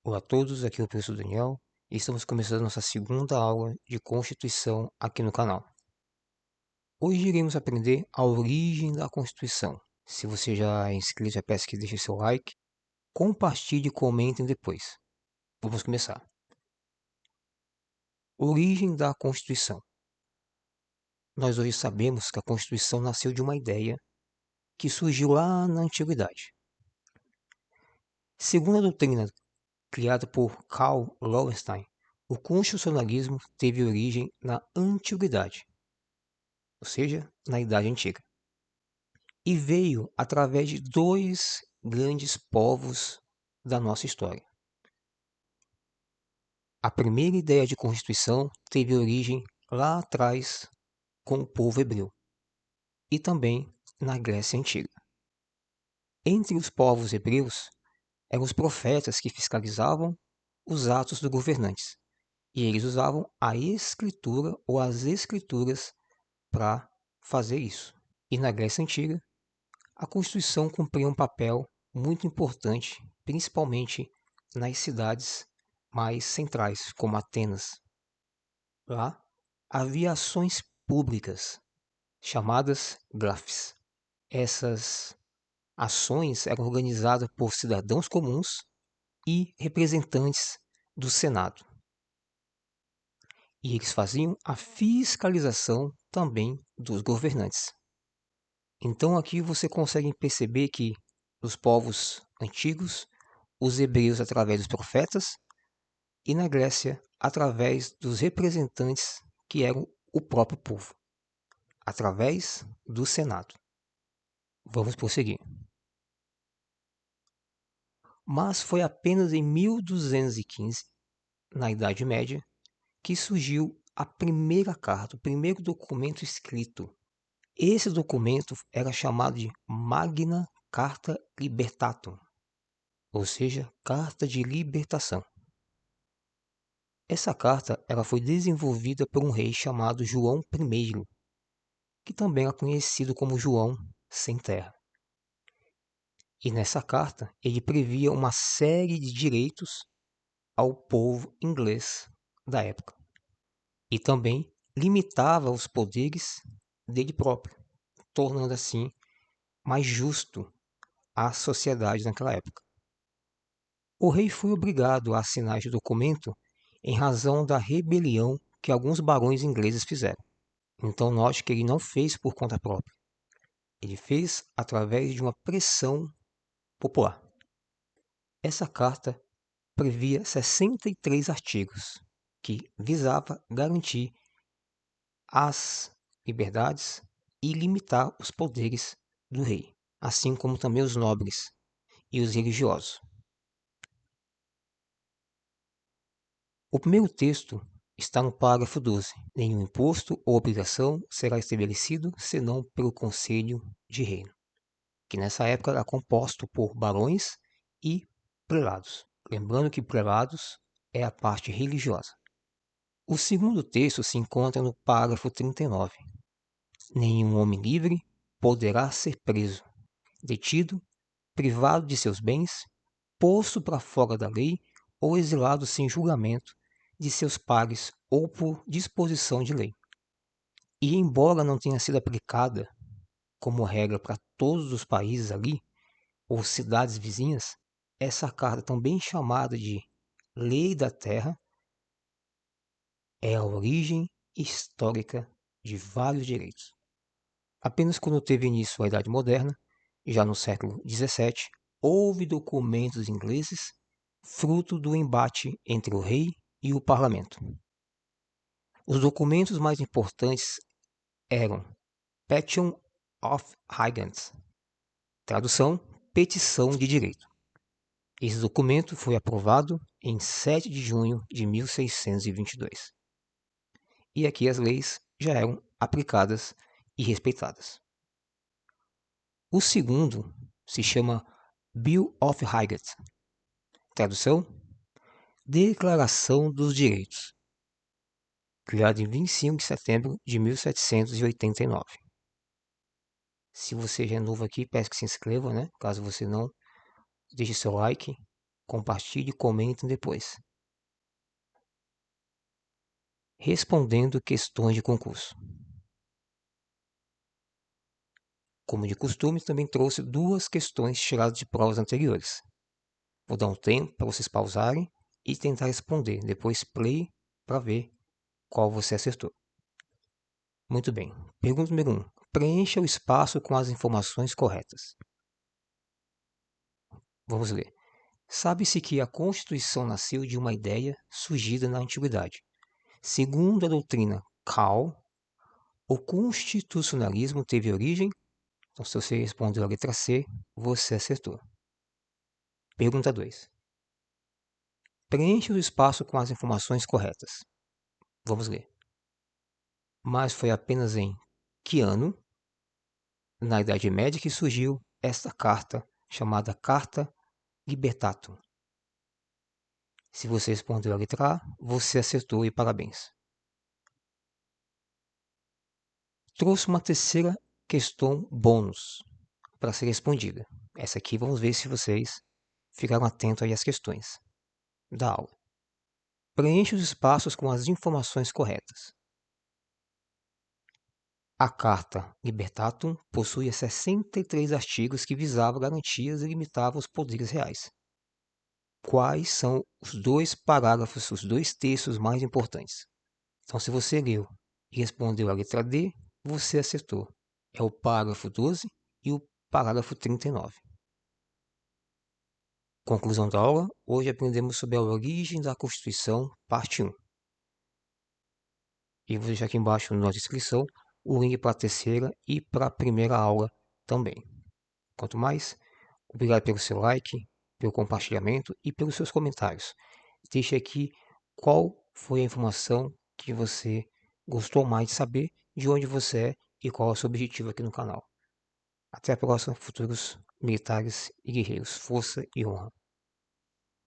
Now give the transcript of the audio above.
Olá a todos, aqui é o professor Daniel e estamos começando nossa segunda aula de Constituição aqui no canal. Hoje iremos aprender a origem da Constituição. Se você já é inscrito, já peço que deixe seu like, compartilhe e comentem depois. Vamos começar. Origem da Constituição. Nós hoje sabemos que a Constituição nasceu de uma ideia que surgiu lá na Antiguidade. Segundo a doutrina criada por Karl Lowenstein, o constitucionalismo teve origem na Antiguidade, ou seja, na Idade Antiga, e veio através de dois grandes povos da nossa história. A primeira ideia de Constituição teve origem lá atrás com o povo hebreu e também na Grécia Antiga. Entre os povos hebreus eram os profetas que fiscalizavam os atos dos governantes, e eles usavam a escritura ou as escrituras para fazer isso. E na Grécia Antiga, a Constituição cumpria um papel muito importante, principalmente nas cidades mais centrais, como Atenas. Lá havia ações públicas, chamadas grafes. Essas ações eram organizadas por cidadãos comuns e representantes do Senado. E eles faziam a fiscalização também dos governantes. Então aqui você consegue perceber que nos povos antigos, os hebreus através dos profetas e na Grécia através dos representantes que eram o próprio povo, através do Senado. Vamos prosseguir. Mas foi apenas em 1215, na Idade Média, que surgiu a primeira carta, o primeiro documento escrito. Esse documento era chamado de Magna Carta Libertatum, ou seja, Carta de Libertação. Essa carta ela foi desenvolvida por um rei chamado João I, que também é conhecido como João Sem Terra. E nessa carta ele previa uma série de direitos ao povo inglês da época. E também limitava os poderes dele próprio, tornando assim mais justo a sociedade naquela época. O rei foi obrigado a assinar este documento em razão da rebelião que alguns barões ingleses fizeram. Então note que ele não fez por conta própria. Ele fez através de uma pressão popular. Essa carta previa 63 artigos que visava garantir as liberdades e limitar os poderes do rei, assim como também os nobres e os religiosos. O primeiro texto está no parágrafo 12. Nenhum imposto ou obrigação será estabelecido senão pelo Conselho de Reino, que nessa época era composto por barões e prelados. Lembrando que prelados é a parte religiosa. O segundo texto se encontra no parágrafo 39. Nenhum homem livre poderá ser preso, detido, privado de seus bens, posto para fora da lei ou exilado sem julgamento de seus pares ou por disposição de lei. E embora não tenha sido aplicada como regra para todos os países ali, ou cidades vizinhas, essa carta, também chamada de Lei da Terra, é a origem histórica de vários direitos. Apenas quando teve início a Idade Moderna, já no século XVII, houve documentos ingleses fruto do embate entre o rei e o parlamento. Os documentos mais importantes eram Petition of Rights, tradução, petição de direito. Esse documento foi aprovado em 7 de junho de 1622. E aqui as leis já eram aplicadas e respeitadas. O segundo se chama Bill of Rights, tradução, Declaração dos Direitos, criado em 25 de setembro de 1789. Se você já é novo aqui, peço que se inscreva, né? Caso você não, deixe seu like Compartilhe e comentem depois. Respondendo questões de concurso. Como de costume, também trouxe 2 questões tiradas de provas anteriores. Vou dar um tempo para vocês pausarem e tentar responder. Depois play para ver qual você acertou. Muito bem. Pergunta número 1. Preencha o espaço com as informações corretas. Vamos ler. Sabe-se que a Constituição nasceu de uma ideia surgida na Antiguidade. Segundo a doutrina Cal, o constitucionalismo teve origem. Então, se você respondeu a letra C, você acertou. Pergunta 2. Preencha o espaço com as informações corretas. Vamos ler. Mas foi apenas em que ano, na Idade Média, que surgiu esta carta chamada Carta Libertatum? Se você respondeu a letra A, você acertou e parabéns. Trouxe uma terceira questão bônus para ser respondida. Essa aqui vamos ver se vocês ficaram atentos aí às questões da aula. Preencha os espaços com as informações corretas. A Carta Libertatum possuía 63 artigos que visavam garantias e limitavam os poderes reais. Quais são os 2 parágrafos, os 2 textos mais importantes? Então, se você leu e respondeu a letra D, você acertou. É o parágrafo 12 e o parágrafo 39. Conclusão da aula. Hoje aprendemos sobre a origem da Constituição, parte 1. E vou deixar aqui embaixo na descrição o link para a terceira e para a primeira aula também. Quanto mais, obrigado pelo seu like, pelo compartilhamento e pelos seus comentários. Deixe aqui qual foi a informação que você gostou mais de saber, de onde você é e qual é o seu objetivo aqui no canal. Até a próxima, futuros militares e guerreiros. Força e honra.